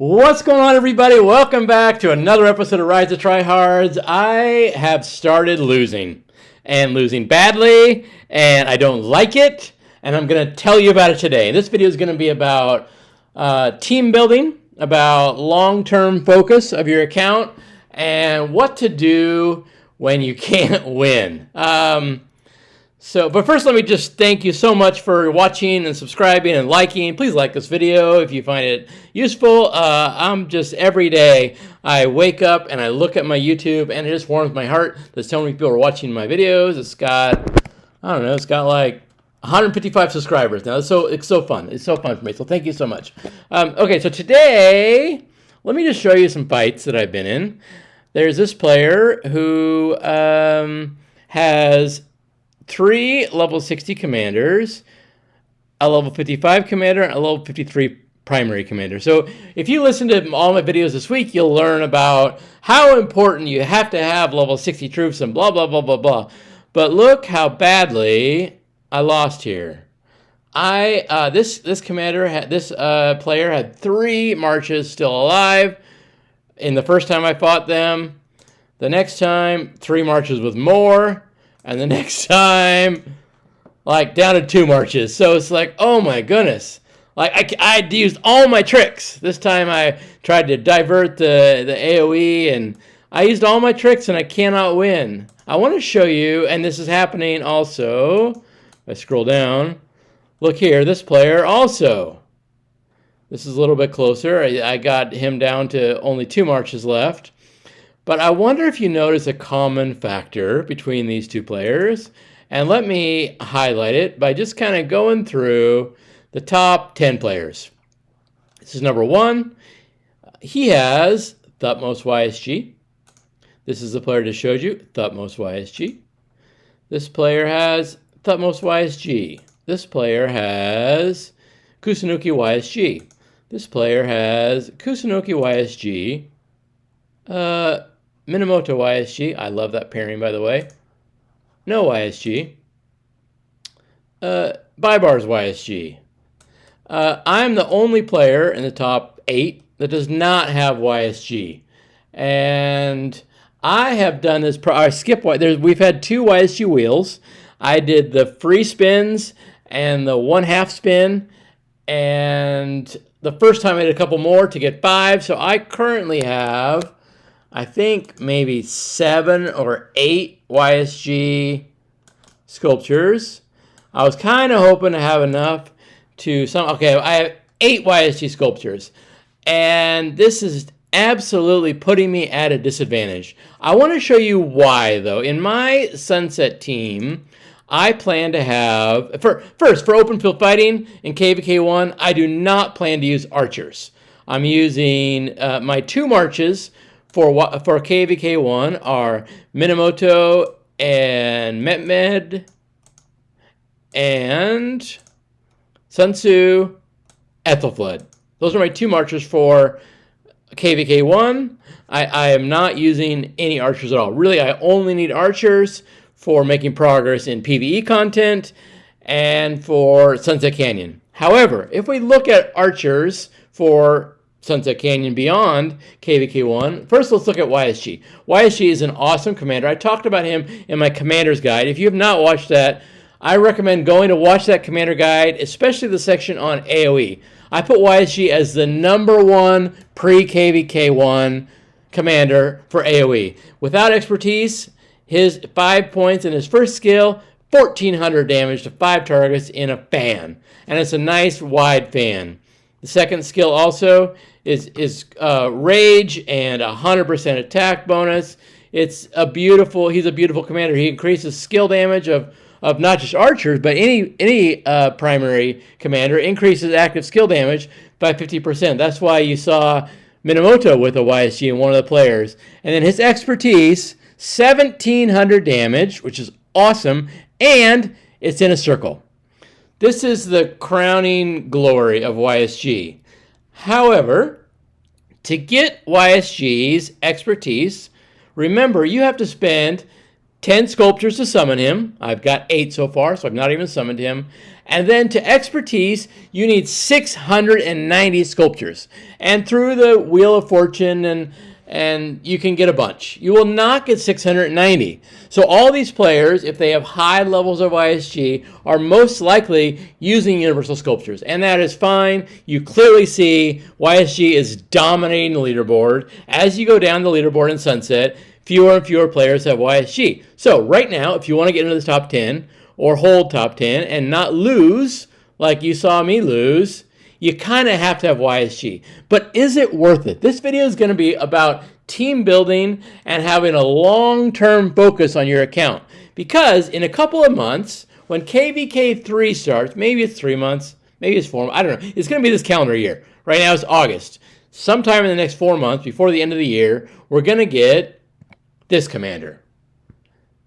What's going on, everybody? Welcome back to another episode of Rise to Tryhards. I have started losing, and losing badly, and I don't like it, and I'm going to tell you about it today. This video is going to be about team building, about long-term focus of your account, and what to do when you can't win. But first, let me just thank you so much for watching and subscribing and liking. Please like this video if you find it useful. I'm just every day I wake up and I look at my YouTube and it just warms my heart that so many people are watching my videos. It's got like 155 subscribers now. It's so fun. It's so fun for me. So thank you so much. Okay, so today let me just show you some fights that I've been in. There's this player who has 3 level 60 commanders, a level 55 commander, and a level 53 primary commander. So if you listen to all my videos this week, you'll learn about how important you have to have level 60 troops and blah, blah, blah, blah, blah. But look how badly I lost here. This player had 3 marches still alive in the first time I fought them. The next time, 3 marches with more. And the next time, like, down to 2 marches. So it's like, oh my goodness. Like, I used all my tricks. This time I tried to divert the AoE, and I used all my tricks, and I cannot win. I want to show you, and this is happening also. If I scroll down, look here, this player also. This is a little bit closer. I got him down to only 2 marches left. But I wonder if you notice a common factor between these two players. And let me highlight it by just kind of going through the top 10 players. This is number 1. He has Thutmose YSG. This is the player I just showed you, Thutmose YSG. This player has Thutmose YSG. This player has Kusunoki YSG. This player has Kusunoki YSG. Minamoto YSG. I love that pairing, by the way. No YSG. Baibars YSG. I'm the only player in the top 8 that does not have YSG. And I have done this. I skip. We've had 2 YSG wheels. I did the free spins and the 1/2 spin. And the first time I did a couple more to get 5. So I currently have, I think, maybe 7 or 8 YSG sculptures. I was kind of hoping to have enough to okay, I have 8 YSG sculptures. And this is absolutely putting me at a disadvantage. I want to show you why, though. In my Sunset team, I plan to have, for open field fighting in KVK1, I do not plan to use archers. I'm using my 2 marches for KVK1 are Minamoto and Mehmed and Sun Tzu, Ethelfled. Those are my 2 marchers for KVK1. I am not using any archers at all. Really, I only need archers for making progress in PvE content and for Sunset Canyon. However, if we look at archers for Sunset Canyon beyond KVK1. First, let's look at YSG. YSG is an awesome commander. I talked about him in my commander's guide. If you have not watched that, I recommend going to watch that commander guide, especially the section on AoE. I put YSG as the number 1 pre-KVK1 commander for AoE. Without expertise, his 5 points in his first skill, 1,400 damage to 5 targets in a fan. And it's a nice wide fan. The second skill also is rage and 100% attack bonus. He's a beautiful commander. He increases skill damage of not just archers, but any primary commander increases active skill damage by 50%. That's why you saw Minamoto with a YSG in one of the players. And then his expertise, 1,700 damage, which is awesome, and it's in a circle. This is the crowning glory of YSG. However, to get YSG's expertise, remember you have to spend 10 sculptures to summon him. I've got 8 so far, so I've not even summoned him. And then to expertise, you need 690 sculptures. And through the Wheel of Fortune and you can get a bunch. You will not get 690. So all these players, if they have high levels of YSG, are most likely using universal sculptures. And that is fine. You clearly see YSG is dominating the leaderboard. As you go down the leaderboard in Sunset, fewer and fewer players have YSG. So right now, if you want to get into the top 10 or hold top 10 and not lose like you saw me lose, you kind of have to have YSG. But is it worth it? This video is going to be about team building and having a long-term focus on your account. Because in a couple of months, when KVK3 starts, maybe it's 3 months, maybe it's 4 months, I don't know. It's going to be this calendar year. Right now it's August. Sometime in the next 4 months, before the end of the year, we're going to get this commander.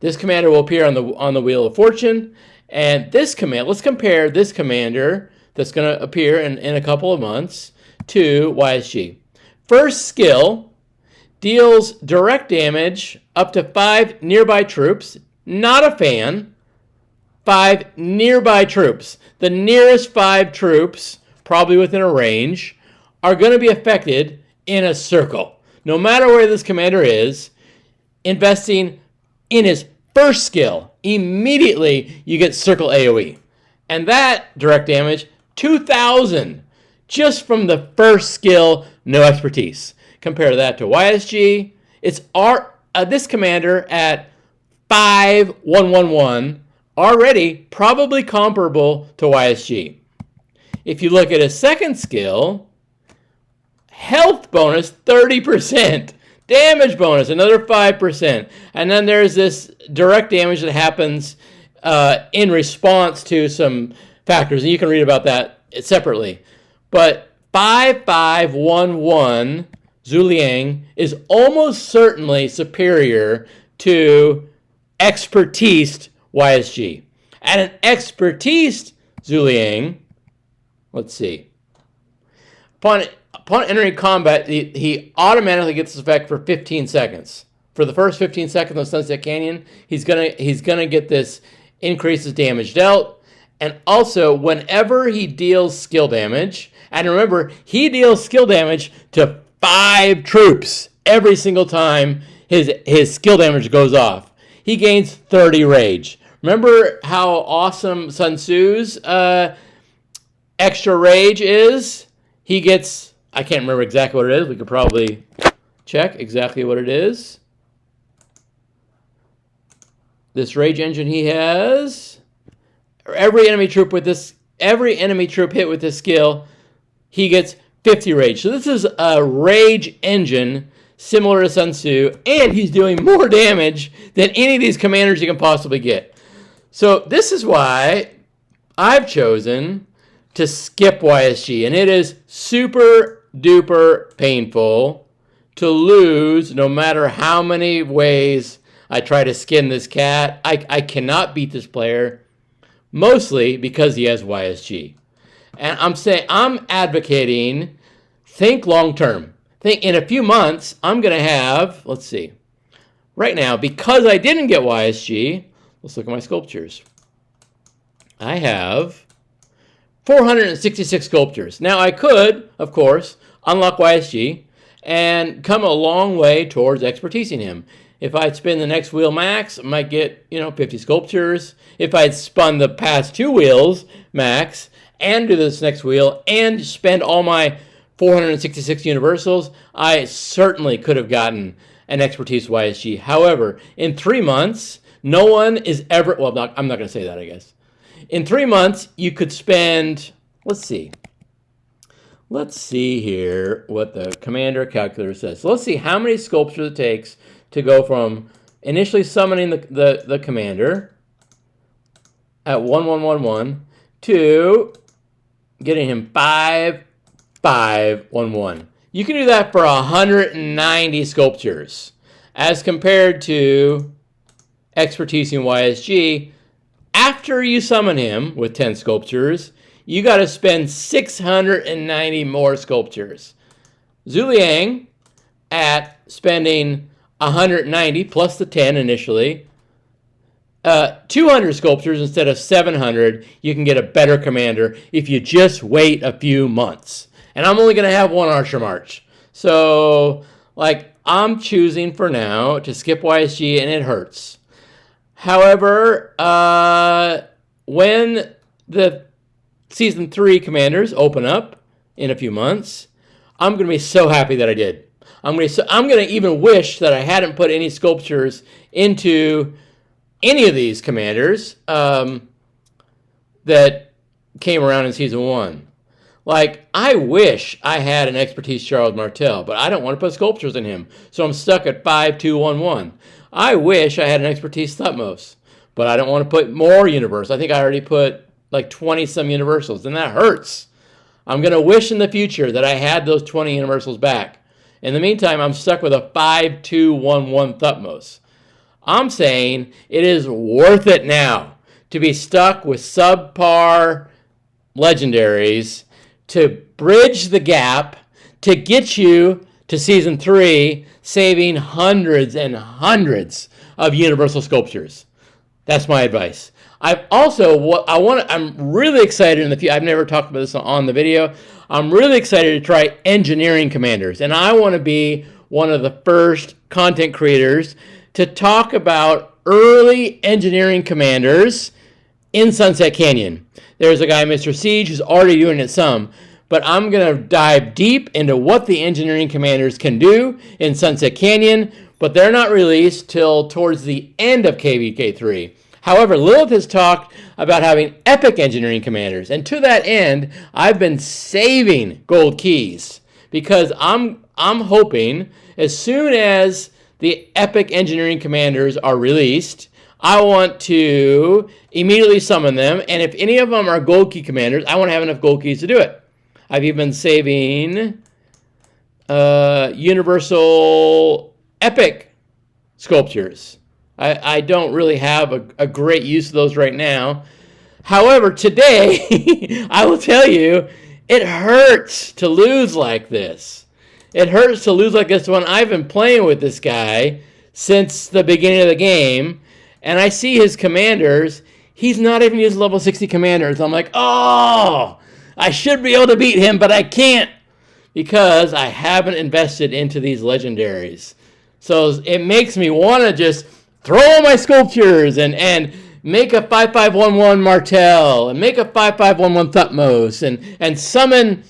This commander will appear on the Wheel of Fortune. And this command, let's compare this commander that's going to appear in a couple of months to YSG. First skill deals direct damage up to 5 nearby troops. Not a fan. 5 nearby troops. The nearest 5 troops, probably within a range, are going to be affected in a circle. No matter where this commander is, investing in his first skill, immediately you get circle AoE. And that direct damage, 2,000 just from the first skill, no expertise. Compare that to YSG. It's this commander at 5,111 already probably comparable to YSG. If you look at his second skill, health bonus 30%, damage bonus another 5%, and then there's this direct damage that happens in response to some factors, and you can read about that separately. But 5,511 Zhuge Liang is almost certainly superior to expertised YSG. And an expertised Zhuge Liang, let's see, upon entering combat, he automatically gets this effect for 15 seconds. For the first 15 seconds of Sunset Canyon, he's gonna get this increases damage dealt. And also, whenever he deals skill damage, and remember, he deals skill damage to 5 troops every single time his skill damage goes off. He gains 30 rage. Remember how awesome Sun Tzu's extra rage is? He gets, I can't remember exactly what it is. We could probably check exactly what it is. This rage engine he has, every enemy troop hit with this skill, he gets 50 rage. So this is a rage engine similar to Sun Tzu, and he's doing more damage than any of these commanders you can possibly get. So this is why I've chosen to skip YSG, and it is super duper painful to lose no matter how many ways I try to skin this cat. I cannot beat this player, mostly because he has YSG. And I'm advocating, think long term. Think in a few months, I'm going to have, let's see, right now, because I didn't get YSG, let's look at my sculptures. I have 466 sculptures. Now I could, of course, unlock YSG and come a long way towards expertising him. If I'd spin the next wheel max, I might get, 50 sculptures. If I'd spun the past 2 wheels max and do this next wheel and spend all my 466 universals, I certainly could have gotten an expertise YSG. However, in 3 months, no one is ever, well, I'm not going to say that, I guess. In 3 months, you could spend, let's see here what the commander calculator says. So let's see how many sculptures it takes to go from initially summoning the commander at 1111 to getting him 5,511. You can do that for 190 sculptures, as compared to expertise in YSG. After you summon him with 10 sculptures, you got to spend 690 more sculptures. Zhuge Liang, at spending 190 plus the 10 initially, 200 sculptures instead of 700, you can get a better commander if you just wait a few months. And I'm only going to have one Archer March. So, like, I'm choosing for now to skip YSG, and it hurts. However, when the Season 3 commanders open up in a few months, I'm going to be so happy that I did. I'm going to even wish that I hadn't put any sculptures into any of these commanders that came around in Season 1. Like, I wish I had an Expertise Charles Martel, but I don't want to put sculptures in him, so I'm stuck at 5-2-1-1. I wish I had an Expertise Thutmose, but I don't want to put more universals. I think I already put like 20-some universals, and that hurts. I'm going to wish in the future that I had those 20 universals back. In the meantime, I'm stuck with a 5-2-1-1 Thutmose. I'm saying it is worth it now to be stuck with subpar legendaries to bridge the gap to get you to Season 3, saving hundreds and hundreds of universal sculptures. That's my advice. I'm really excited in the future. I've never talked about this on the video. I'm really excited to try engineering commanders, and I want to be one of the first content creators to talk about early engineering commanders in Sunset Canyon. There's a guy, Mr. Siege, who's already doing it some, but I'm going to dive deep into what the engineering commanders can do in Sunset Canyon, but they're not released till towards the end of KVK 3. However, Lilith has talked about having epic engineering commanders, and to that end, I've been saving gold keys because I'm hoping as soon as the epic engineering commanders are released, I want to immediately summon them, and if any of them are gold key commanders, I want to have enough gold keys to do it. I've even been saving universal epic sculptures. I don't really have a great use of those right now. However, today, I will tell you, it hurts to lose like this. It hurts to lose like this when I've been playing with this guy since the beginning of the game, and I see his commanders. He's not even using level 60 commanders. I'm like, oh, I should be able to beat him, but I can't because I haven't invested into these legendaries. So it makes me want to just throw all my sculptures and make a 5-5-1-1 Martel and make a 5-5-1-1 Thutmose and summon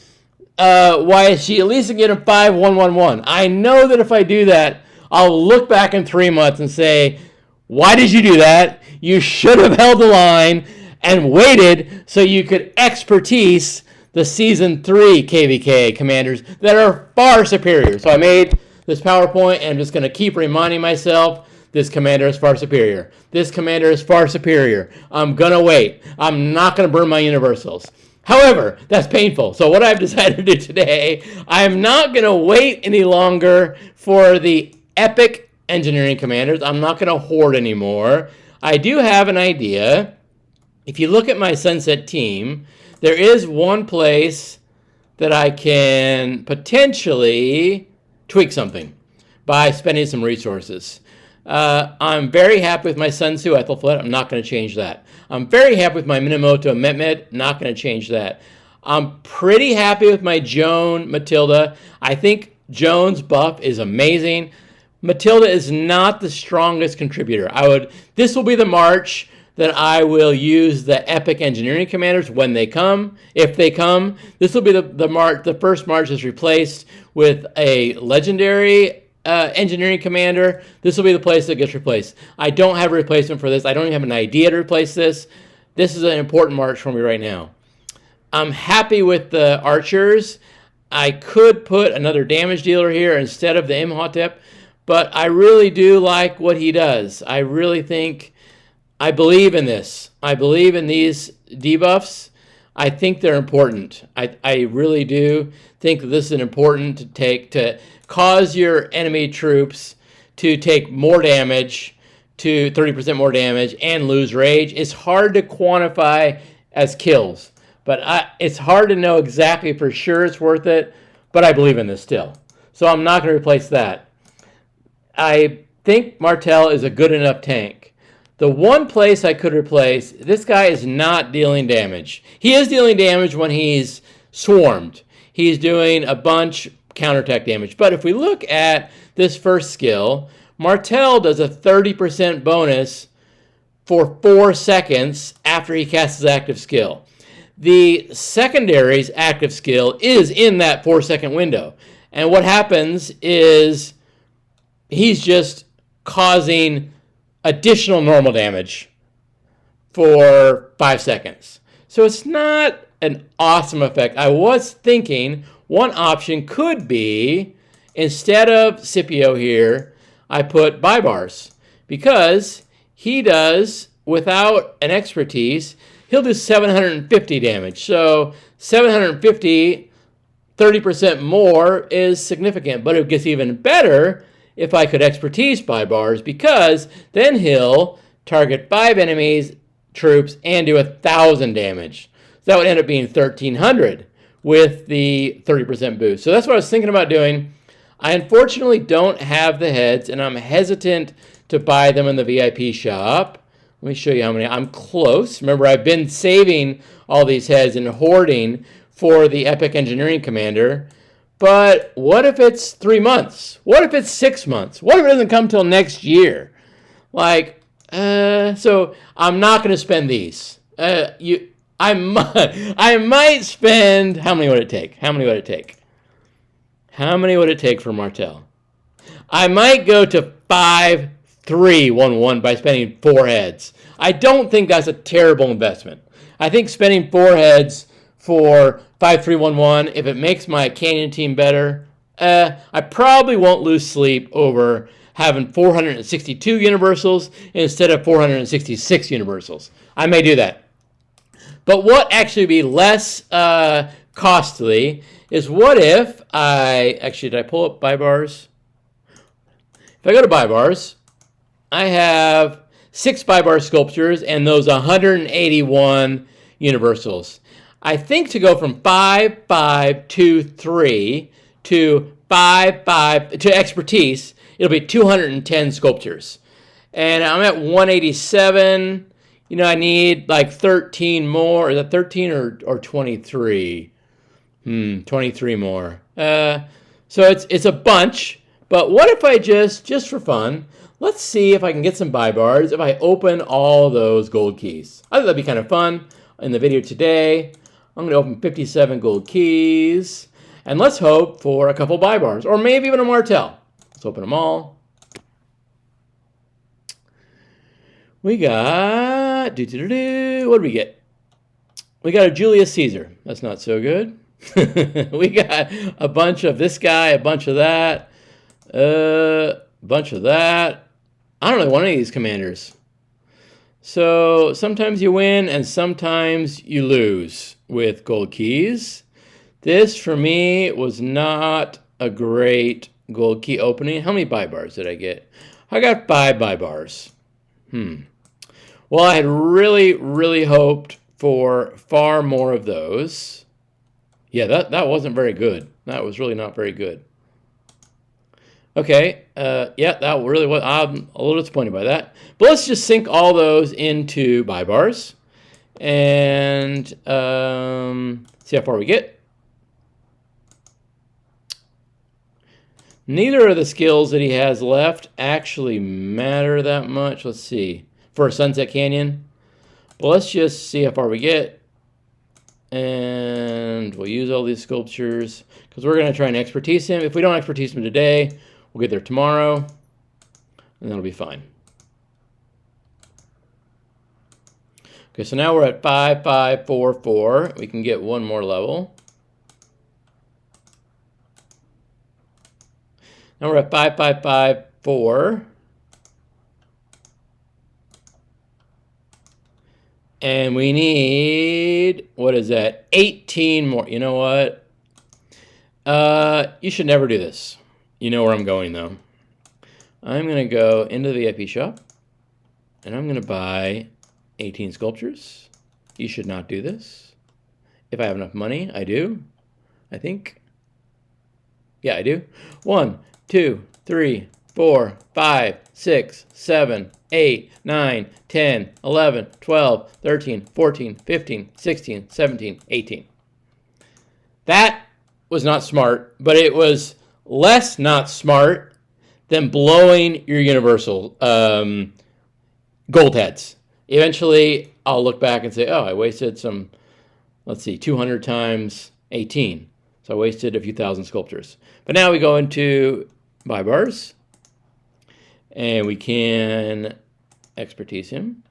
YSG at least to get a 5-1-1-1. I know that if I do that, I'll look back in 3 months and say, why did you do that? You should have held the line and waited so you could expertise the Season 3 KVK commanders that are far superior. So I made this PowerPoint, and I'm just going to keep reminding myself, this commander is far superior. This commander is far superior. I'm going to wait. I'm not going to burn my universals. However, that's painful. So what I've decided to do today, I'm not going to wait any longer for the epic engineering commanders. I'm not going to hoard anymore. I do have an idea. If you look at my Sunset team, there is one place that I can potentially tweak something by spending some resources. I'm very happy with my Sun Tzu Ethelflaed. I'm not going to change that. I'm very happy with my Minamoto Mehmet. Not going to change that. I'm pretty happy with my Joan Matilda. I think Joan's buff is amazing. Matilda is not the strongest contributor. This will be the March that I will use the epic engineering commanders when they come. If they come, this will be the first March is replaced with a legendary engineering commander. This will be the place that gets replaced. I don't have a replacement for this. I don't even have an idea to replace this. This is an important March for me right now. I'm happy with the archers. I could put another damage dealer here instead of the Imhotep, but I really do like what he does. I really think, I believe in this. I believe in these debuffs. I think they're important. I really do think that this is important to take, to cause your enemy troops to take more damage, to 30% more damage, and lose rage. It's hard to quantify as kills, but it's hard to know exactly for sure it's worth it, but I believe in this still. So I'm not going to replace that. I think Martel is a good enough tank. The one place I could replace, this guy is not dealing damage. He is dealing damage when he's swarmed. He's doing a bunch counterattack damage. But if we look at this first skill, Martel does a 30% bonus for 4 seconds after he casts his active skill. The secondary's active skill is in that 4-second window. And what happens is he's just causing additional normal damage for 5 seconds. So it's not an awesome effect. I was thinking one option could be, instead of Scipio here, I put Baibars, because he does, without an expertise, he'll do 750 damage. So 750, 30% more is significant, but it gets even better if I could expertise Baibars, because then he'll target 5 enemies, troops, and do 1,000 damage. So that would end up being 1,300 with the 30% boost. So that's what I was thinking about doing. I unfortunately don't have the heads, and I'm hesitant to buy them in the VIP shop. Let me show you how many. I'm close. Remember, I've been saving all these heads and hoarding for the Epic Engineering Commander. But what if it's 3 months? What if it's 6 months? What if it doesn't come till next year? So I'm not going to spend these. I might spend. How many would it take? How many would it take? How many would it take for Martel? I might go to 5-3-1-1 by spending 4 heads. I don't think that's a terrible investment. I think spending 4 heads for 5-3-1-1, if it makes my Canyon team better, I probably won't lose sleep over having 462 universals instead of 466 universals. I may do that. But what actually would be less costly is, what if did I pull up Baibars? If I go to Baibars, I have 6 Baibar sculptures and those 181 universals. I think to go from 5-5-2-3 to 5-5 to expertise, it'll be 210 sculptures. And I'm at 187. You know, I need like 13 more. Is that 13 or 23? 23 more. So it's a bunch. But what if I just for fun, let's see if I can get some Baibars if I open all those gold keys. I think that'd be kind of fun. In the video today, I'm going to open 57 gold keys. And let's hope for a couple Baibars, or maybe even a Martel. Let's open them all. We got, what did we get? We got a Julius Caesar. That's not so good. We got a bunch of this guy, a bunch of that, a bunch of that. I don't really want any of these commanders. So sometimes you win and sometimes you lose with gold keys. This, for me, was not a great gold key opening. How many Baibars did I get? I got 5 Baibars. Well, I had really hoped for far more of those. Yeah, that wasn't very good. That was really not very good. Okay, yeah, that really was. I'm a little disappointed by that. But let's just sink all those into Baibars and see how far we get. Neither of the skills that he has left actually matter that much. Let's see. For Sunset Canyon. But let's just see how far we get. And we'll use all these sculptures because we're going to try and expertise him. If we don't expertise him today, we'll get there tomorrow, and that'll be fine. Okay, so now we're at 5-5-4-4. We can get one more level. Now we're at 5-5-5-4. And we need, what is that? 18 more. You know what? You should never do this. You know where I'm going, though. I'm going to go into the VIP shop, and I'm going to buy 18 sculptures. You should not do this. If I have enough money, I do. I think. Yeah, I do. 1, 2, 3, 4, 5, 6, 7, 8, 9, 10, 11, 12, 13, 14, 15, 16, 17, 18. That was not smart, but it was less not smart than blowing your universal gold heads. Eventually, I'll look back and say, oh, I wasted some, let's see, 200 times 18. So I wasted a few thousand sculptures. But now we go into Baibars, and we can expertise him.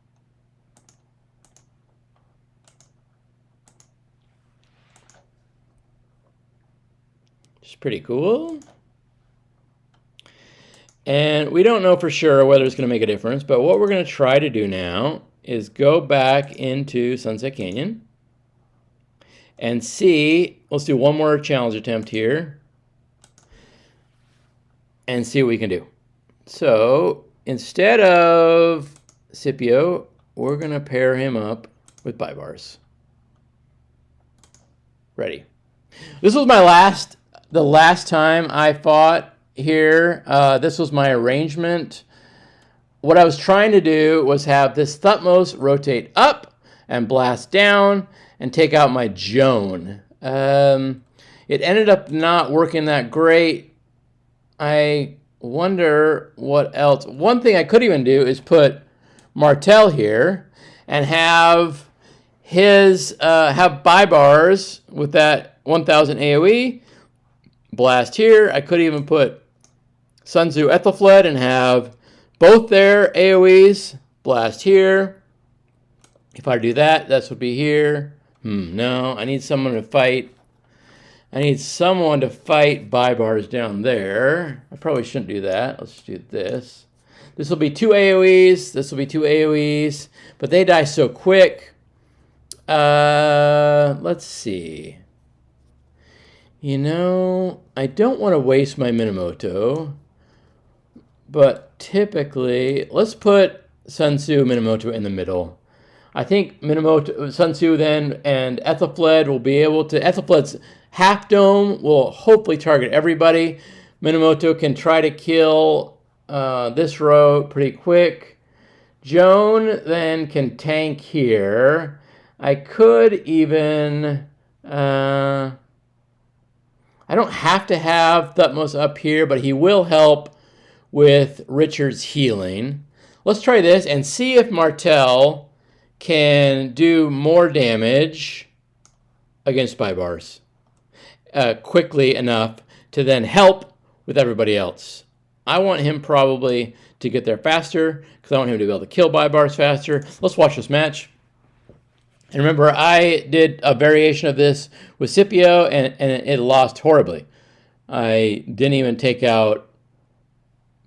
Which is pretty cool. And we don't know for sure whether it's going to make a difference, but what we're going to try to do now is go back into Sunset Canyon and see, let's do one more challenge attempt here and see what we can do. So instead of Scipio, we're going to pair him up with Baibars. Ready. This was the last time I fought here. This was my arrangement. What I was trying to do was have this Thutmose rotate up and blast down and take out my Joan. It ended up not working that great. I wonder what else. One thing I could even do is put Martel here and have Baibars with that 1000 AoE blast here. I could even put Sun Tzu Ethelfled and have both their AoEs blast here. If I do that, this would be here. No, I need someone to fight. I need someone to fight Baibars down there. I probably shouldn't do that. Let's do this. This will be 2 AoEs. This will be 2 AoEs. But they die so quick. Let's see. You know, I don't want to waste my Minamoto. But typically, let's put Sun Tzu Minamoto in the middle. I think Sun Tzu then and Ethelfled will be able to. Ethelfled's half dome will hopefully target everybody. Minamoto can try to kill this row pretty quick. Joan then can tank here. I could even. I don't have to have Thutmose up here, but he will help with Richard's healing. Let's try this and see if Martel can do more damage against Baibars quickly enough to then help with everybody else. I want him probably to get there faster because I want him to be able to kill Baibars faster. Let's watch this match. And remember, I did a variation of this with Scipio, and it lost horribly. I didn't even take out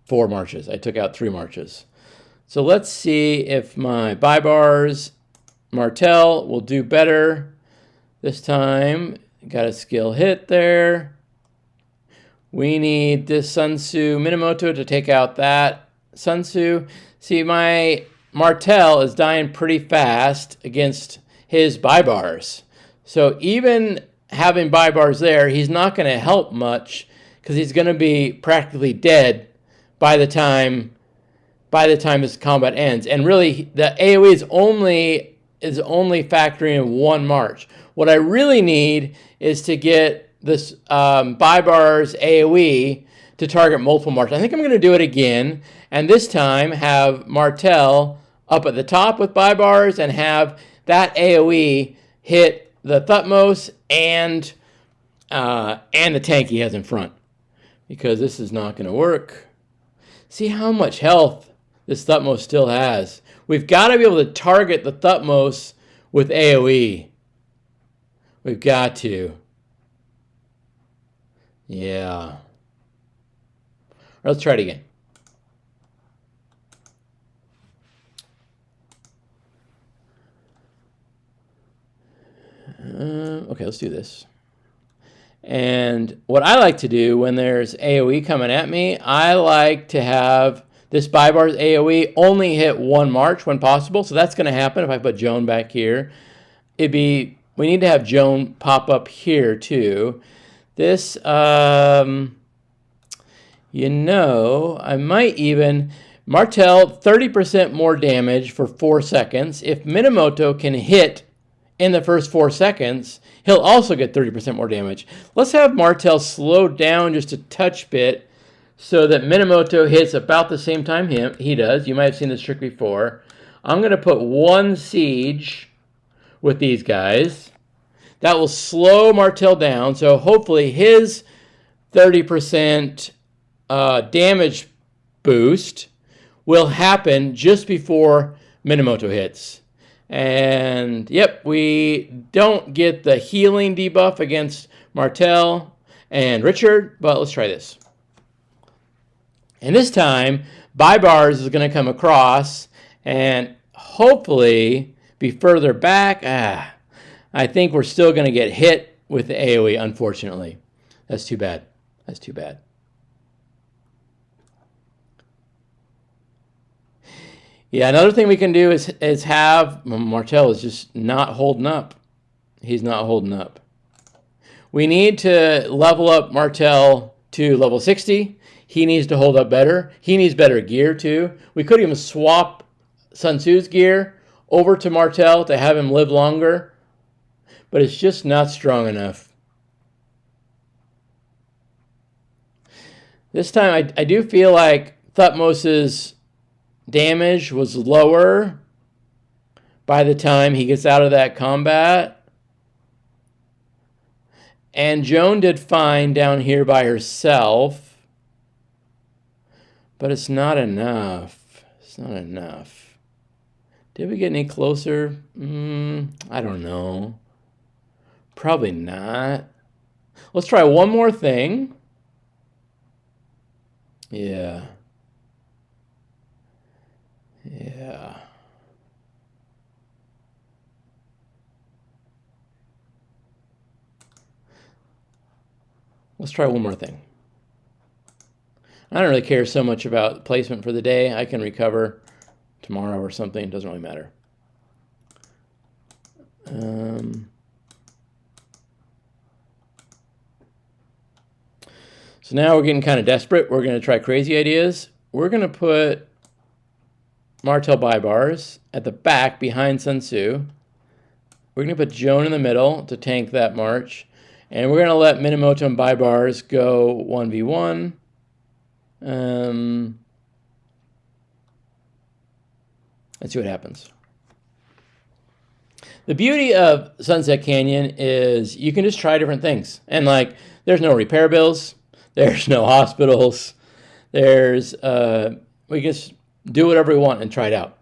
4 marches. I took out 3 marches. So let's see if my Baibars Martel will do better this time. Got a skill hit there. We need this Sun Tzu Minamoto to take out that Sun Tzu. See, my Martel is dying pretty fast against his Baibars. So even having Baibars there, he's not going to help much because he's going to be practically dead by the time his combat ends. And really, the AoE is only factoring in 1 march. What I really need is to get this Baibars AoE to target multiple marches. I think I'm going to do it again, and this time have Martel up at the top with Baibars and have that AoE hit the Thutmose and the tank he has in front, because this is not going to work. See how much health this Thutmose still has. We've got to be able to target the Thutmose with AoE. We've got to. Yeah. Let's try it again. Okay, let's do this. And what I like to do when there's AoE coming at me, I like to have this Baibars AoE only hit 1 march when possible. So that's going to happen if I put Joan back here. We need to have Joan pop up here too. This, I might even Martel, 30% more damage for 4 seconds. If Minamoto can hit in the first 4 seconds, he'll also get 30% more damage. Let's have Martel slow down just a touch bit so that Minamoto hits about the same time he does. You might have seen this trick before. I'm going to put 1 siege with these guys. That will slow Martel down, so hopefully his 30% damage boost will happen just before Minamoto hits. And yep, we don't get the healing debuff against Martel and Richard, but let's try this. And this time, Baibars is going to come across and hopefully be further back. I think we're still going to get hit with the AoE, unfortunately. That's too bad. That's too bad. Yeah, another thing we can do is have Martel is just not holding up. He's not holding up. We need to level up Martel to level 60. He needs to hold up better. He needs better gear too. We could even swap Sun Tzu's gear over to Martel to have him live longer, but it's just not strong enough. This time I do feel like Thutmose's damage was lower by the time he gets out of that combat. And Joan did fine down here by herself. But it's not enough. It's not enough. Did we get any closer? I don't know. Probably not. Let's try one more thing. Yeah. Yeah. Let's try one more thing. I don't really care so much about placement for the day. I can recover tomorrow or something. It doesn't really matter. So now we're getting kind of desperate. We're going to try crazy ideas. We're going to put Martel Baibars at the back behind Sun Tzu. We're going to put Joan in the middle to tank that march. And we're going to let Minamoto and Baibars go 1v1. Let's see what happens. The beauty of Sunset Canyon is you can just try different things. And like, there's no repair bills. There's no hospitals. There's, we just do whatever we want and try it out.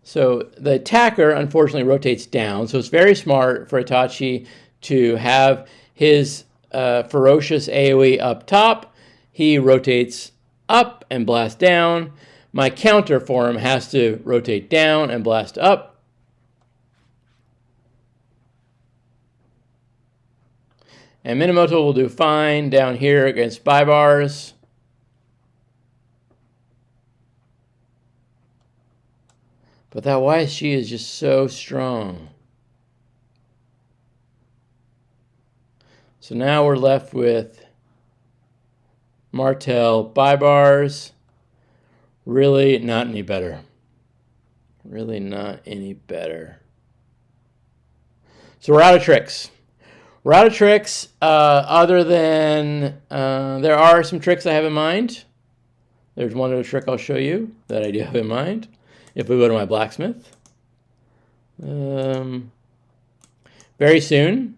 So the attacker, unfortunately, rotates down. So it's very smart for Itachi to have his ferocious AoE up top. He rotates up and blast down. My counter for him has to rotate down and blast up. And Minamoto will do fine down here against Baibars. But that YSG is just so strong. So now we're left with Martel Baibars. Really not any better. Really not any better. So we're out of tricks. We're out of tricks other than there are some tricks I have in mind. There's one other trick I'll show you that I do have in mind. If we go to my blacksmith. Very soon,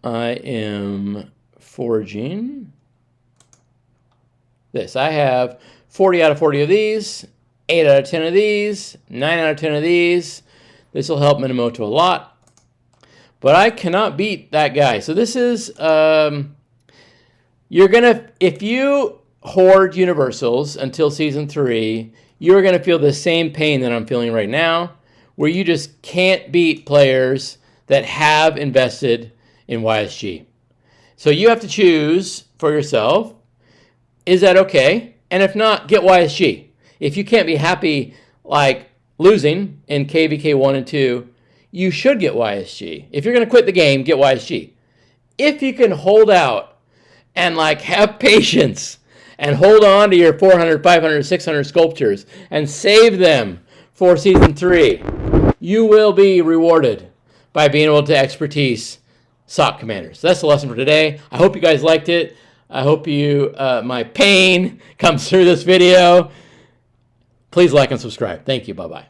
I am forging this. I have 40 out of 40 of these, 8 out of 10 of these, 9 out of 10 of these. This will help Minamoto a lot. But I cannot beat that guy. So this is, you're going to, if you hoard universals until season 3, you're going to feel the same pain that I'm feeling right now, where you just can't beat players that have invested in YSG. So you have to choose for yourself, is that okay? And if not, get YSG. If you can't be happy like losing in KVK 1 and 2, you should get YSG. If you're going to quit the game, get YSG. If you can hold out and like have patience and hold on to your 400, 500, 600 sculptures and save them for Season 3. You will be rewarded by being able to expertise SOC commanders. That's the lesson for today. I hope you guys liked it. I hope my pain comes through this video. Please like and subscribe. Thank you. Bye-bye.